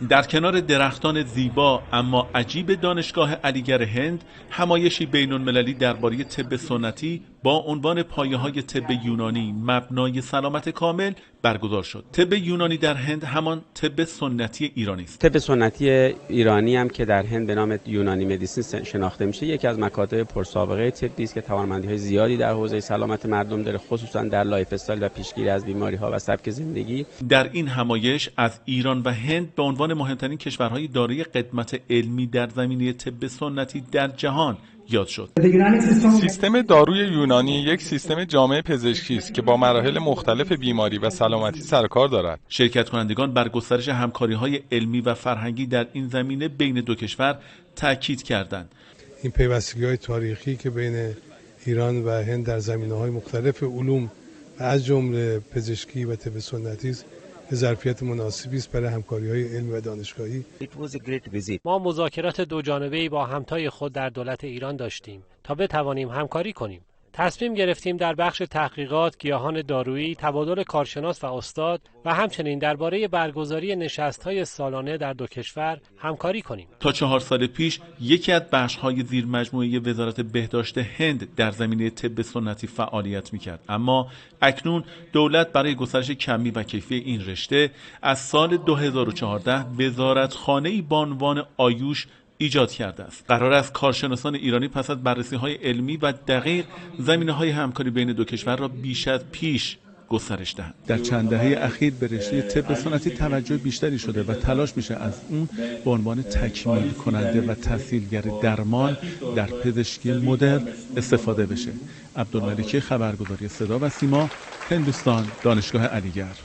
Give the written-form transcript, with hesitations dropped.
در کنار درختان زیبا اما عجیب دانشگاه علیگرد هند، همایشی بین‌المللی درباره طب سنتی با عنوان پایه‌های طب یونانی مبنای سلامت کامل برگزار شد. طب یونانی در هند همان طب سنتی ایرانی است. طب سنتی ایرانی هم که در هند به نام یونانی مدیسین شناخته میشه، یکی از مکاتب پرسابقه طبی است که توانمندی‌های زیادی در حوزه سلامت مردم داره، خصوصا در لایف استایل و پیشگیری از بیماری‌ها و سبک زندگی. در این همایش از ایران و هند به عنوان مهمترین کشورهای دارای قدمت علمی در زمینه طب سنتی در جهان یاد شد. سیستم داروی یونانی یک سیستم جامع پزشکی است که با مراحل مختلف بیماری و سلامتی سر کار دارد. شرکت کنندگان بر گسترش همکاری‌های علمی و فرهنگی در این زمینه بین دو کشور تاکید کردند. این پیوستگی‌های تاریخی که بین ایران و هند در زمینه‌های مختلف علوم و از جمله پزشکی و طب سنتی است، ظرفیت مناسبی است برای همکاری‌های علمی و دانشگاهی. ما مذاکرات دو جانبه‌ای با همتای خود در دولت ایران داشتیم تا بتوانیم همکاری کنیم. تصمیم گرفتیم در بخش تحقیقات، گیاهان دارویی، تبادل کارشناس و استاد و همچنین درباره برگزاری نشست‌های سالانه در دو کشور همکاری کنیم. تا 4 سال پیش یکی از بخش‌های زیرمجموعه وزارت بهداشت هند در زمینه طب سنتی فعالیت می‌کرد، اما اکنون دولت برای گسترش کمی و کیفی این رشته از سال 2014 وزارتخانه‌ای با عنوان آیوش ایجاد کرده است. قرار است کارشناسان ایرانی پس از بررسی‌های علمی و دقیق زمینه‌های همکاری بین دو کشور را بیش از پیش گسترش دهند. در چند دهه اخیر به رشته طب سنتی توجه بیشتری شده و تلاش میشه از اون به عنوان تکمیل کننده و تسهیلگر درمان در پزشکی مدرن استفاده بشه. عبدالملکی، خبرگزاری صدا و سیما، هندوستان، دانشگاه علیگرد.